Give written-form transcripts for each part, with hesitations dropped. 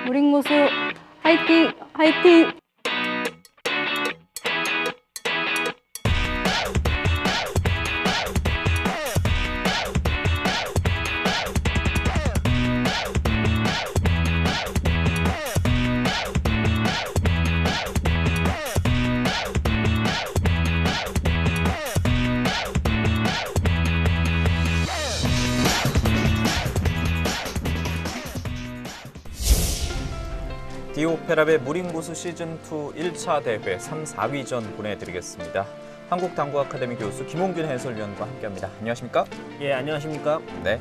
무링고수 화이팅! 화이팅! 디오페랍의 무링고수 시즌2 1차 대회 3, 4위전 보내드리겠습니다. 한국당구아카데미 교수 김홍균 해설위원과 함께합니다. 안녕하십니까? 예, 안녕하십니까? 네.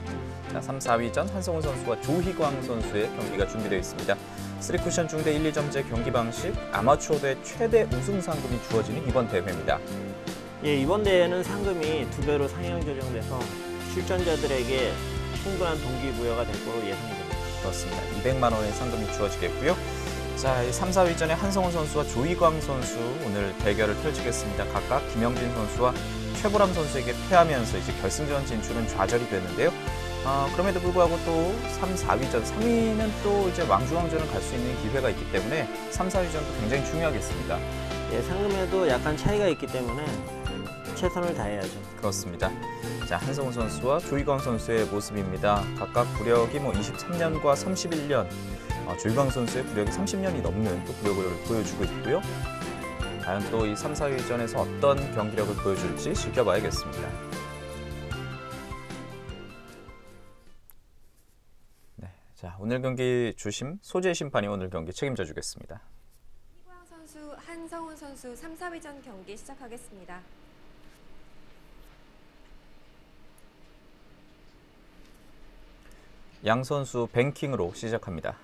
자, 3, 4위전 한성훈 선수와 조희광 선수의 경기가 준비되어 있습니다. 3쿠션 중대 1, 2점제 경기 방식, 아마추어 대 최대 우승 상금이 주어지는 이번 대회입니다. 예, 이번 대회는 상금이 2배로 상향 조정돼서 출전자들에게 충분한 동기부여가 될 거로 예상됩니다. 그렇습니다. 200만 원의 상금이 주어지겠고요. 자, 이 3, 4위전에 한성훈 선수와 조희광 선수 오늘 대결을 펼치겠습니다. 각각 김영진 선수와 최보람 선수에게 패하면서 이제 결승전 진출은 좌절이 되는데요. 그럼에도 불구하고 또 3, 4위전, 3위는 또 이제 왕중왕전을 갈 수 있는 기회가 있기 때문에 3, 4위전도 굉장히 중요하겠습니다. 예, 상금에도 약간 차이가 있기 때문에 최선을 다해야죠. 그렇습니다. 자, 한성훈 선수와 조희광 선수의 모습입니다. 각각 부력이 23년과 31년, 조희광 선수의 부력이 30년이 넘는 또 부력을 보여주고 있고요. 과연 또 이 3, 4위전에서 어떤 경기력을 보여줄지 지켜봐야겠습니다. 네, 자, 오늘 경기 주심 소재 심판이 오늘 경기 책임져 주겠습니다. 조희광 선수, 한성훈 선수 3, 4위전 경기 시작하겠습니다. 양 선수 뱅킹으로 시작합니다.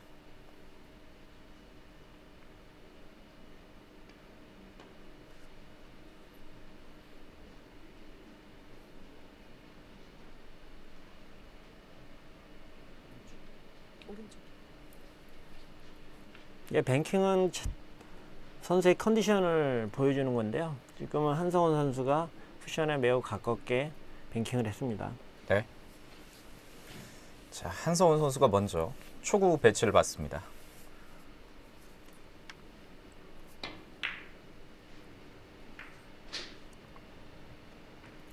예, 뱅킹은 선수의 컨디션을 보여주는 건데요. 지금은 한성훈 선수가 쿠션에 매우 가깝게 뱅킹을 했습니다. 네. 자, 한성훈 선수가 먼저 초구 배치를 받습니다.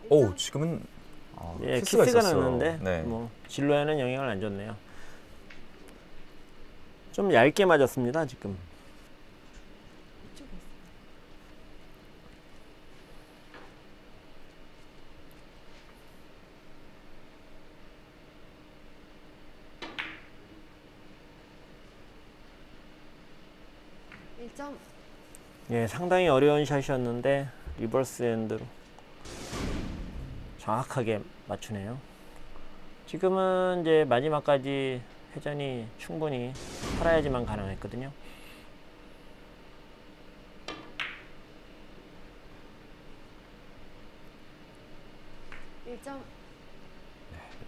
오, 지금은 예, 키스가 키스가 있었어요. 났는데 네. 진로에는 영향을 안 줬네요. 좀 얇게 맞았습니다, 지금. 예, 상당히 어려운 샷이었는데 리버스 핸드로 정확하게 맞추네요. 지금은 이제 마지막까지 회전이 충분히 살아야지만 가능했거든요.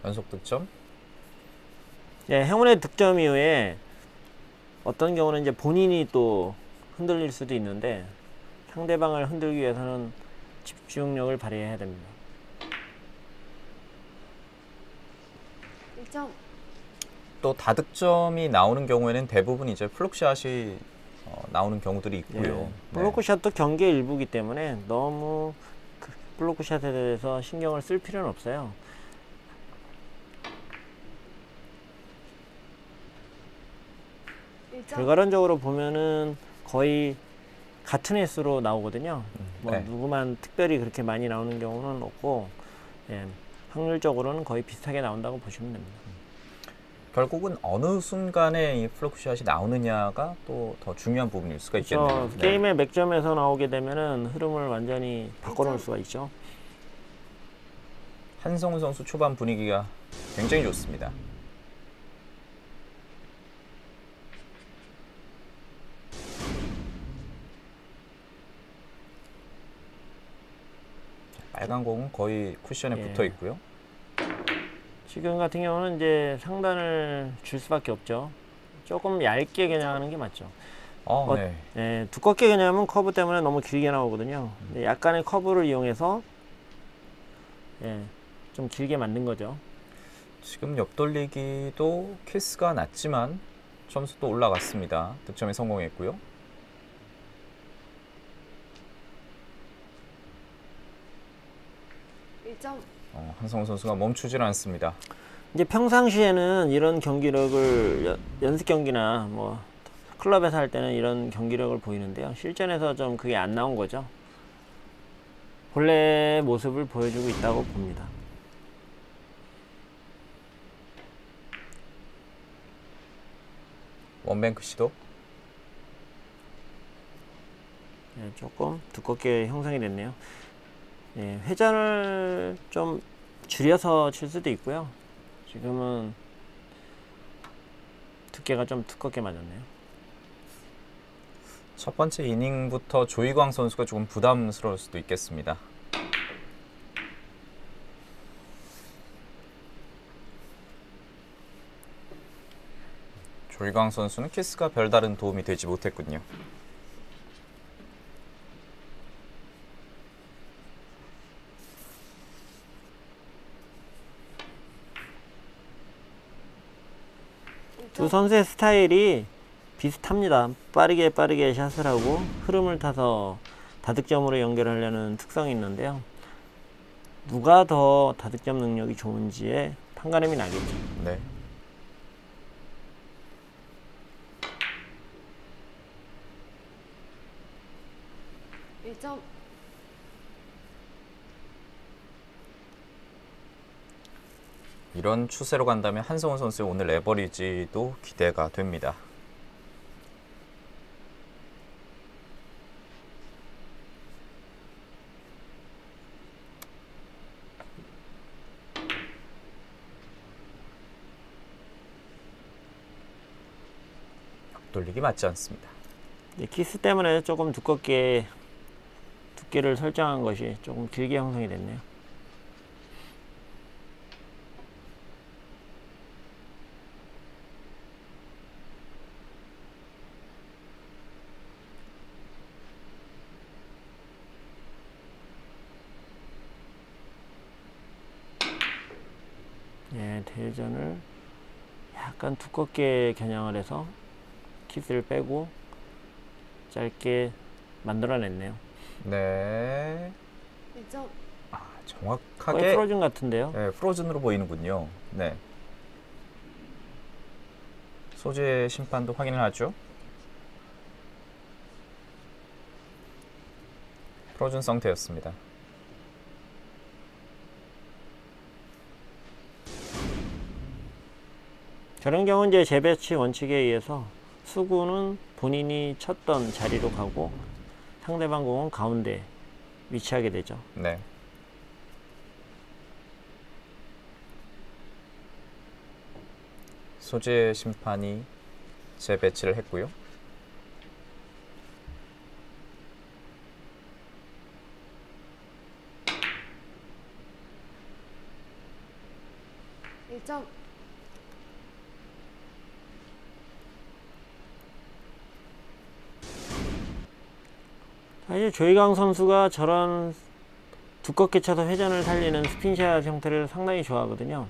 연속 득점. 예, 행운의 득점 이후에 어떤 경우는 이제 본인이 또 흔들릴 수도 있는데 상대방을 흔들기 위해서는 집중력을 발휘해야 됩니다. 또 다득점이 나오는 경우에는 대부분 이제 플록샷이 나오는 경우들이 있고요. 예, 블로크샷도 경기의 일부이기 때문에 너무 그 블로크샷에 대해서 신경을 쓸 필요는 없어요. 결과론적으로 보면은 거의 같은 횟수로 나오거든요. 네. 누구만 특별히 그렇게 많이 나오는 경우는 없고, 예, 확률적으로는 거의 비슷하게 나온다고 보시면 됩니다. 결국은 어느 순간에 이 플로크샷이 나오느냐가 또 더 중요한 부분일 수가 있겠네요. 그렇죠. 게임의 맥점에서 나오게 되면은 흐름을 완전히 바꿔놓을 수가 있죠. 한성훈 선수 초반 분위기가 굉장히 좋습니다. 빨간 공은 거의 쿠션에 예. 붙어 있고요. 지금 같은 경우는 이제 상단을 줄 수밖에 없죠. 조금 얇게 겨냥하는 게 맞죠. 네. 예, 두껍게 겨냥하면 커브 때문에 너무 길게 나오거든요. 근데 약간의 커브를 이용해서 예, 좀 길게 만든 거죠. 지금 옆돌리기도 키스가 났지만 점수 또 올라갔습니다. 득점에 성공했고요. 한성훈 선수가 멈추질 않습니다. 이제 평상시에는 이런 경기력을 연습 경기나 뭐 클럽에서 할 때는 이런 경기력을 보이는데요. 실전에서 좀 그게 안 나온 거죠. 본래의 모습을 보여주고 있다고 봅니다. 원뱅크 시도. 네, 조금 두껍게 형성이 됐네요. 네, 회전을 좀 줄여서 칠 수도 있고요. 지금은 두께가 좀 두껍게 맞았네요. 첫 번째 이닝부터 조이광 선수가 조금 부담스러울 수도 있겠습니다. 조이광 선수는 키스가 별다른 도움이 되지 못했군요. 두 선수의 스타일이 비슷합니다. 빠르게 샷을 하고 흐름을 타서 다득점으로 연결하려는 특성이 있는데요. 누가 더 다득점 능력이 좋은지에 판가름이 나겠죠. 네. 이런 추세로 간다면 한성훈 선수의 오늘 에버리지도 기대가 됩니다. 돌리기 맞지 않습니다. 키스 때문에 조금 두께를 설정한 것이 조금 길게 형성이 됐네요. 예, 대회전을 약간 두껍게 겨냥을 해서 키스를 빼고 짧게 만들어냈네요. 네. 정확하게 거의 프로즌 같은데요. 네, 프로즌으로 보이는군요. 네. 소재 심판도 확인을 하죠. 프로즌 상태였습니다. 저런 경우는 이제 재배치 원칙에 의해서 수구는 본인이 쳤던 자리로 가고 상대방 공은 가운데 위치하게 되죠. 네. 소재 심판이 재배치를 했고요. 사실 조이강 선수가 저런 두껍게 쳐서 회전을 살리는 스핀샷 형태를 상당히 좋아하거든요.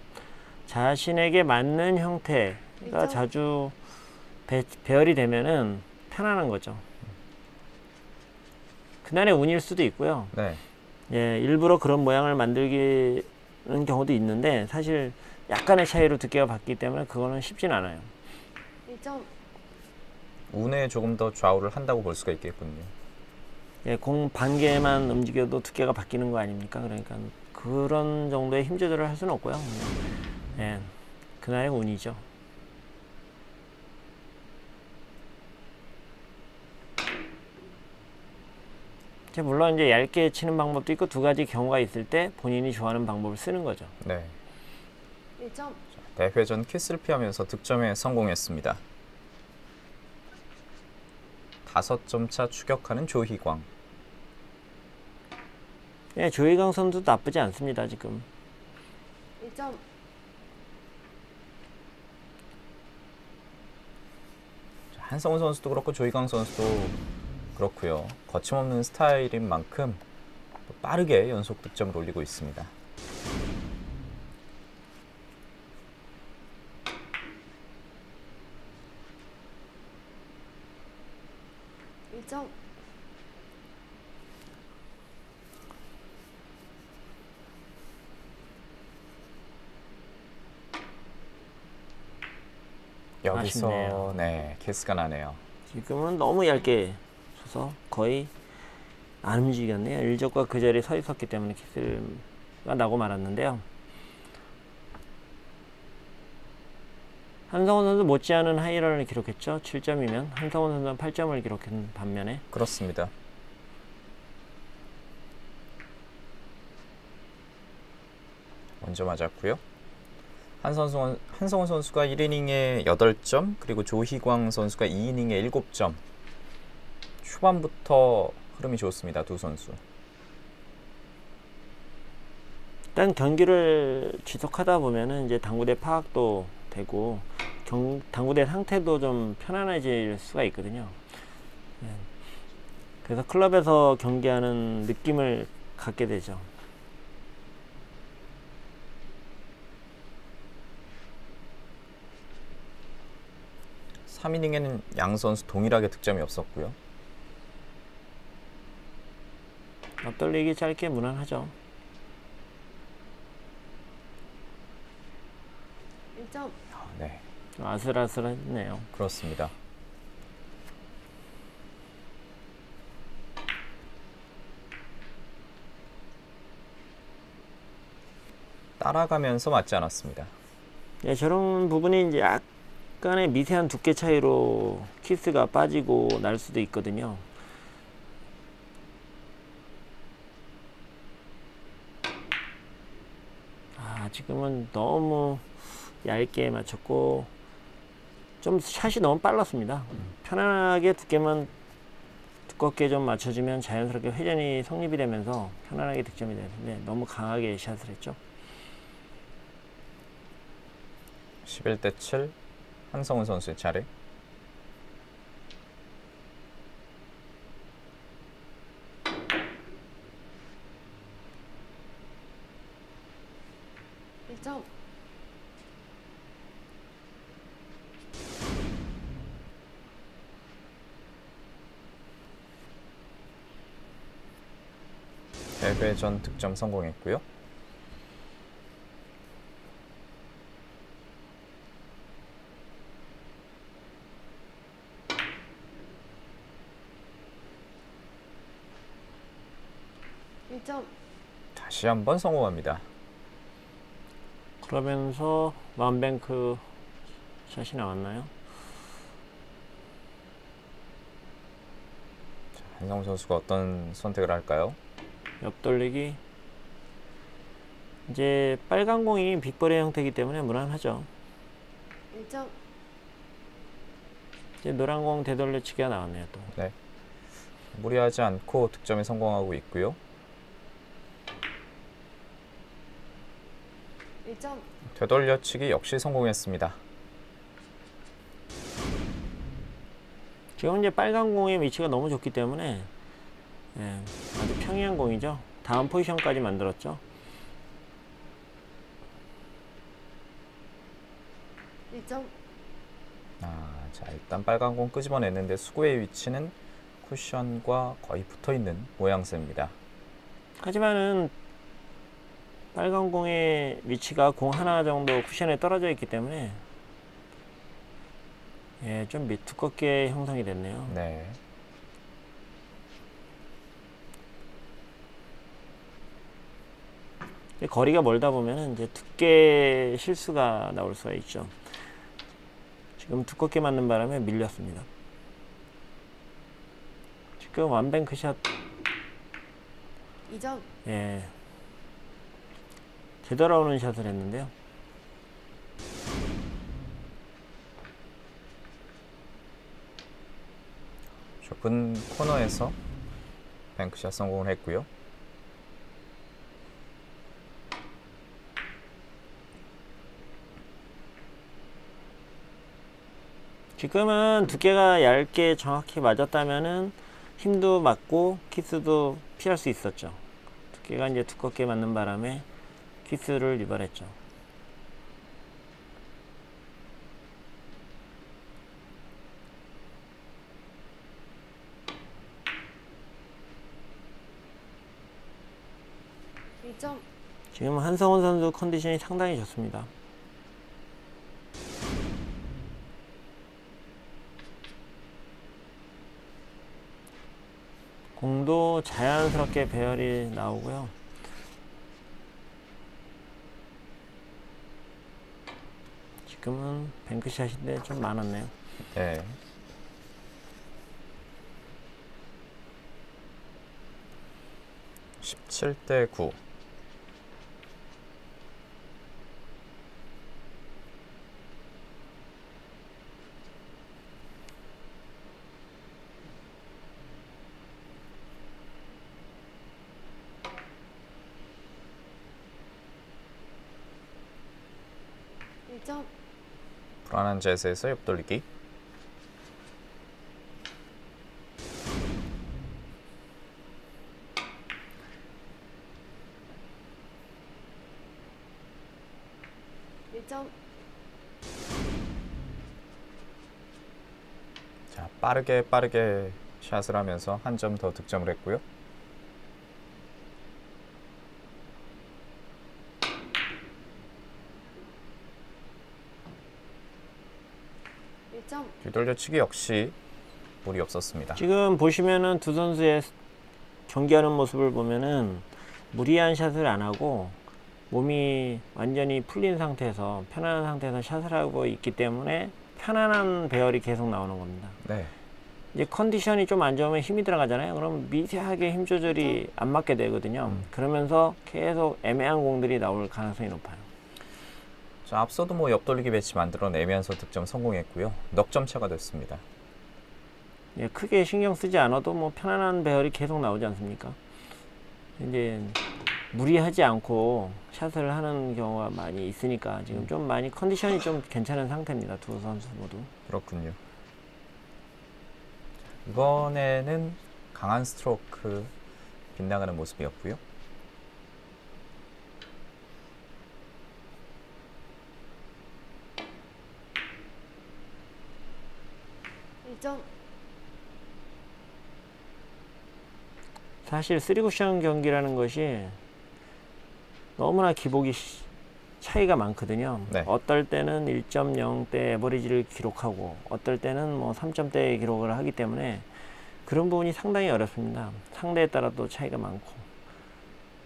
자신에게 맞는 형태가 자주 배열이 되면은 편안한 거죠. 그날의 운일 수도 있고요. 네. 예, 일부러 그런 모양을 만들기는 경우도 있는데 사실 약간의 차이로 두께가 바뀌기 때문에 그거는 쉽진 않아요. 운에 조금 더 좌우를 한다고 볼 수가 있겠군요. 예, 공 반 개만 움직여도 두께가 바뀌는 거 아닙니까? 그러니까 그런 정도의 힘 조절을 할 수는 없고요. 예, 그날의 운이죠. 물론 이제 얇게 치는 방법도 있고 두 가지 경우가 있을 때 본인이 좋아하는 방법을 쓰는 거죠. 네. 대회전 키스를 피하면서 득점에 성공했습니다. 5점 차 추격하는 조희광. 예, 조희광 선수도 나쁘지 않습니다, 지금. 한성훈 선수도 그렇고 조희광 선수도 그렇고요. 거침없는 스타일인 만큼 빠르게 연속 득점을 올리고 있습니다. 1점. 여기서 아쉽네요. 네, 키스가 나네요. 지금은 너무 얇게 쳐서 거의 안 움직였네요. 일적과 그 자리에 서 있었기 때문에 키스가 나고 말았는데요. 한성훈 선수 못지않은 하이런을 기록했죠. 7점이면 한성훈 선수는 8점을 기록한 반면에 그렇습니다. 먼저 맞았고요. 한성훈 선수가 1이닝에 8점, 그리고 조희광 선수가 2이닝에 7점. 초반부터 흐름이 좋습니다. 두 선수. 일단 경기를 지속하다 보면은 이제 당구대 파악도 되고 당구대 상태도 좀 편안해질 수가 있거든요. 네. 그래서 클럽에서 경기하는 느낌을 갖게 되죠. 3이닝에는 양 선수 동일하게 득점이 없었고요. 앞돌리기 짧게 무난하죠. 1점. 네, 좀 아슬아슬했네요. 그렇습니다. 따라가면서 맞지 않았습니다. 네, 저런 부분이 이제 약간의 미세한 두께 차이로 키스가 빠지고 날 수도 있거든요. 지금은 너무 얇게 맞췄고 좀 샷이 너무 빨랐습니다. 편안하게 두께만 두껍게 좀 맞춰주면 자연스럽게 회전이 성립이 되면서 편안하게 득점이 되는데 너무 강하게 샷을 했죠. 11대 7 한성훈 선수의 차례. 점. 대회전 득점 성공했고요. 점. 다시 한번 성공합니다. 그러면서 완뱅크 샷이 나왔나요? 자, 한성훈 선수가 어떤 선택을 할까요? 옆돌리기. 이제 빨간 공이 빅볼의 형태이기 때문에 무난하죠. 1점. 이제 노란 공 되돌려치기가 나왔네요. 또. 네, 무리하지 않고 득점에 성공하고 있고요. 1점. 되돌려치기 역시 성공했습니다. 지금 이제 빨간 공의 위치가 너무 좋기 때문에 아주 평이한 공이죠. 다음 포지션까지 만들었죠. 1점. 자, 일단 빨간 공 끄집어냈는데 수구의 위치는 쿠션과 거의 붙어있는 모양새입니다. 하지만은 빨간 공의 위치가 공 하나 정도 쿠션에 떨어져 있기 때문에 좀 두껍게 형성이 됐네요. 네. 거리가 멀다 보면은 이제 두께 실수가 나올 수가 있죠. 지금 두껍게 맞는 바람에 밀렸습니다. 지금 완뱅크샷 2점. 되돌아오는 샷을 했는데요. 좁은 코너에서 뱅크샷 성공을 했고요. 지금은 두께가 얇게 정확히 맞았다면은 힘도 맞고 키스도 피할 수 있었죠. 두께가 이제 두껍게 맞는 바람에 키스를 유발했죠. 1점. 지금 한성훈 선수 컨디션이 상당히 좋습니다. 공도 자연스럽게 배열이 나오고요. 지금은 뱅크샷인데 좀 많았네요. 네. (17대 9) 점. 불안한 자세에서 옆돌리기. 점. 자, 빠르게 샷을 하면서 한 점 더 득점을 했고요. 점. 뒤돌려치기 역시 무리 없었습니다. 지금 보시면은 두 선수의 경기하는 모습을 보면은 무리한 샷을 안 하고 몸이 완전히 풀린 상태에서 편안한 상태에서 샷을 하고 있기 때문에 편안한 배열이 계속 나오는 겁니다. 네. 이제 컨디션이 좀 안 좋으면 힘이 들어가잖아요. 그럼 미세하게 힘 조절이 안 맞게 되거든요. 그러면서 계속 애매한 공들이 나올 가능성이 높아요. 자, 앞서도 뭐 옆돌리기 배치 만들어내면서 득점 성공했고요. 넉 점 차가 됐습니다. 예, 크게 신경 쓰지 않아도 뭐 편안한 배열이 계속 나오지 않습니까? 이제 무리하지 않고 샷을 하는 경우가 많이 있으니까 지금 좀 많이 컨디션이 좀 괜찮은 상태입니다. 두 선수 모두. 그렇군요. 이번에는 강한 스트로크 빗나가는 모습이었고요. 점. 사실 3쿠션 경기라는 것이 너무나 기복이 차이가 많거든요. 네. 어떨 때는 1.0대 에버리지를 기록하고 어떨 때는 뭐 3점대의 기록을 하기 때문에 그런 부분이 상당히 어렵습니다. 상대에 따라 또 차이가 많고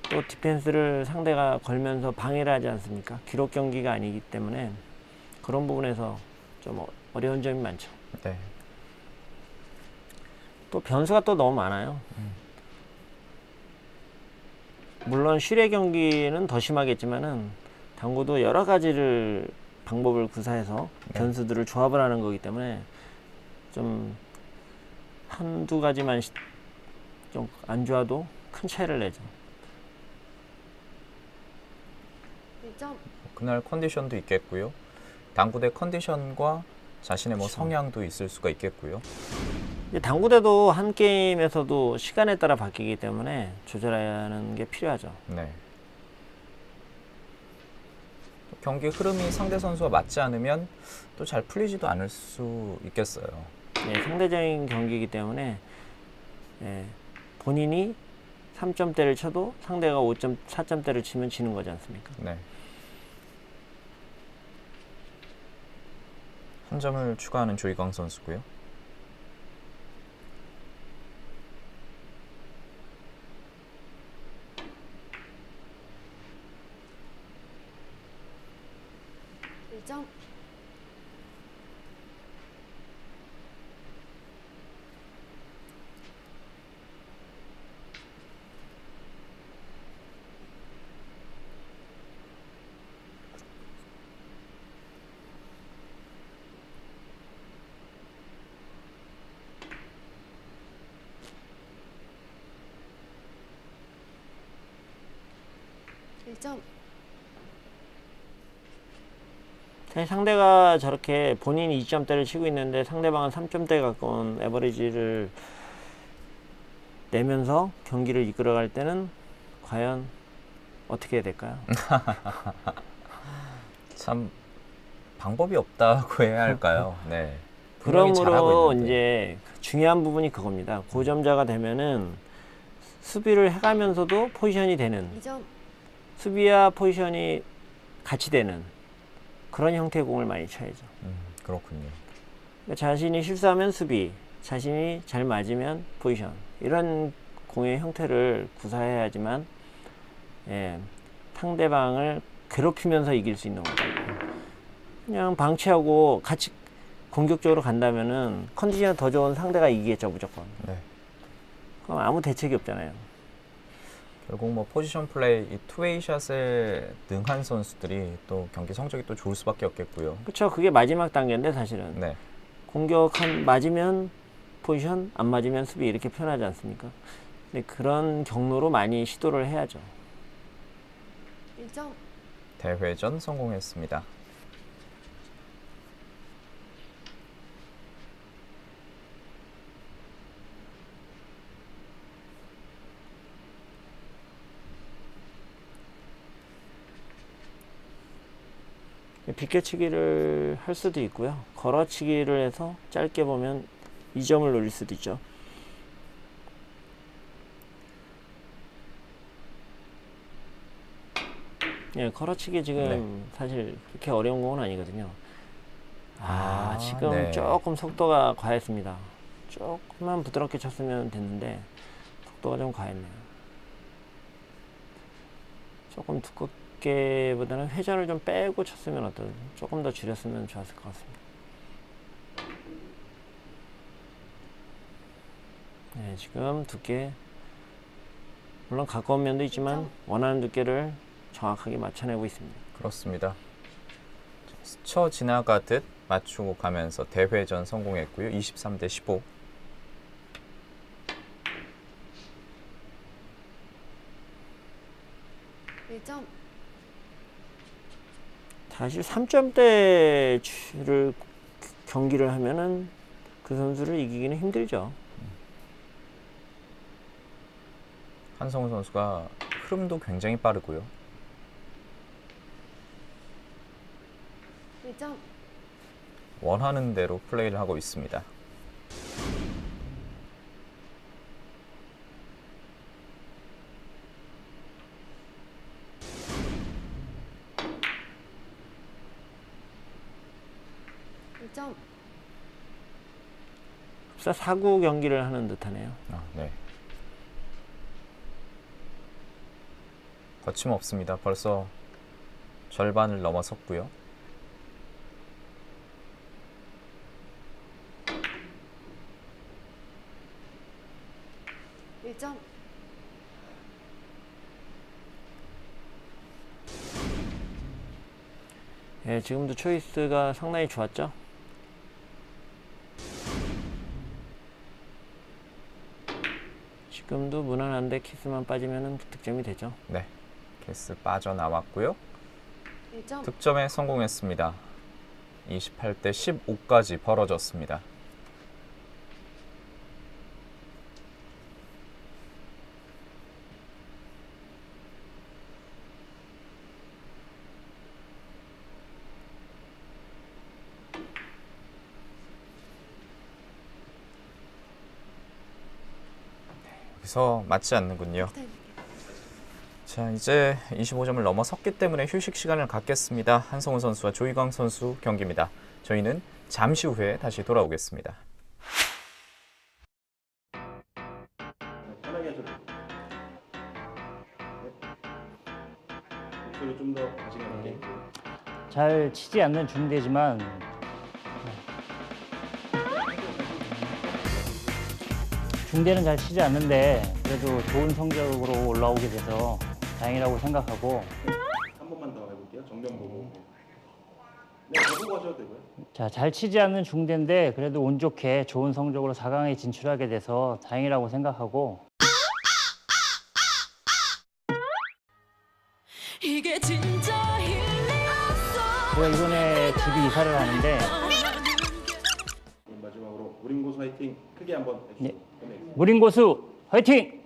또 디펜스를 상대가 걸면서 방해를 하지 않습니까? 기록 경기가 아니기 때문에 그런 부분에서 좀 어려운 점이 많죠. 네. 또 변수가 또 너무 많아요. 물론 실외 경기는 더 심하겠지만은 당구도 여러 가지를 방법을 구사해서 변수들을 조합을 하는 거기 때문에 좀 한두 가지만 좀 안 좋아도 큰 차이를 내죠. 점. 그날 컨디션도 있겠고요. 당구대 컨디션과 자신의 뭐 성향도 있을 수가 있겠고요. 이제 당구대도 한 게임에서도 시간에 따라 바뀌기 때문에 조절하는 게 필요하죠. 네. 경기 흐름이 상대 선수와 맞지 않으면 또 잘 풀리지도 않을 수 있겠어요. 네, 상대적인 경기이기 때문에 본인이 3점대를 쳐도 상대가 4점대를 치면 지는 거지 않습니까? 네. 한 점을 추가하는 조이광 선수고요. 점. 점. 사실 상대가 저렇게 본인이 2점대를 치고 있는데 상대방은 3점대 가까운 에버리지를 내면서 경기를 이끌어갈 때는 과연 어떻게 해야 될까요? 참 방법이 없다고 해야 할까요? 네. 분명히 잘하고 그러므로 있는데. 이제 중요한 부분이 그겁니다. 고점자가 되면은 수비를 해가면서도 포지션이 되는 2점. 수비와 포지션이 같이 되는 그런 형태의 공을 많이 쳐야죠. 그렇군요. 그러니까 자신이 실수하면 수비, 자신이 잘 맞으면 포지션, 이런 공의 형태를 구사해야지만 상대방을 괴롭히면서 이길 수 있는 거죠. 그냥 방치하고 같이 공격적으로 간다면은 컨디션 더 좋은 상대가 이기겠죠, 무조건. 네. 그럼 아무 대책이 없잖아요. 결국 뭐 포지션 플레이, 이 투웨이샷에 능한 선수들이 또 경기 성적이 또 좋을 수밖에 없겠고요. 그렇죠. 그게 마지막 단계인데 사실은 네. 공격한 맞으면 포지션, 안 맞으면 수비 이렇게 표현하지 않습니까? 근데 그런 경로로 많이 시도를 해야죠. 1점. 대회전 성공했습니다. 비껴치기를 할 수도 있고요. 걸어치기를 해서 짧게 보면 2점을 노릴 수도 있죠. 예, 걸어치기 지금 사실 그렇게 어려운 공은 아니거든요. 지금 네. 조금 속도가 과했습니다. 조금만 부드럽게 쳤으면 됐는데 속도가 좀 과했네요. 조금 두껍게보다는 회전을 좀 빼고 쳤으면 조금 더 줄였으면 좋았을 것 같습니다. 네, 지금 두께 물론 가까운 면도 있지만 원하는 두께를 정확하게 맞춰내고 있습니다. 그렇습니다. 스쳐 지나가듯 맞추고 가면서 대회전 성공했고요. 23대 15. 사실 3점대를 경기를 하면은 그 선수를 이기기는 힘들죠. 한성훈 선수가 흐름도 굉장히 빠르고요. 1점. 원하는 대로 플레이를 하고 있습니다. 사구 경기를 하는 듯하네요. 네. 거침없습니다. 벌써 절반을 넘어섰고요. 예, 지금도 초이스가 상당히 좋았죠. 지금도 무난한데 키스만 빠지면 득점이 되죠. 네, 키스 빠져나왔고요. 1점. 득점에 성공했습니다. 28대 15까지 벌어졌습니다. 여기서 맞지 않는군요. 자, 이제 25점을 넘어섰기 때문에 휴식 시간을 갖겠습니다. 한성훈 선수와 조이광 선수 경기입니다. 저희는 잠시 후에 다시 돌아오겠습니다. 편하게 하셔도 돼요. 목소리 좀 더 자신감 있게. 잘 치지 않는 중대지만 중대는 잘 치지 않는데 그래도 좋은 성적으로 올라오게 돼서 다행이라고 생각하고 한 번만 더 해볼게요. 정면 보고. 네, 더 보고 하셔도 되고요. 자, 잘 치지 않는 중대인데 그래도 운 좋게 좋은 성적으로 4강에 진출하게 돼서 다행이라고 생각하고 이게 진짜 힐링 없어. 제가 이번에 집이 이사를 하는데 마지막으로 우림고수 화이팅 크게 한번 해주시죠. 네. 무림고수 화이팅!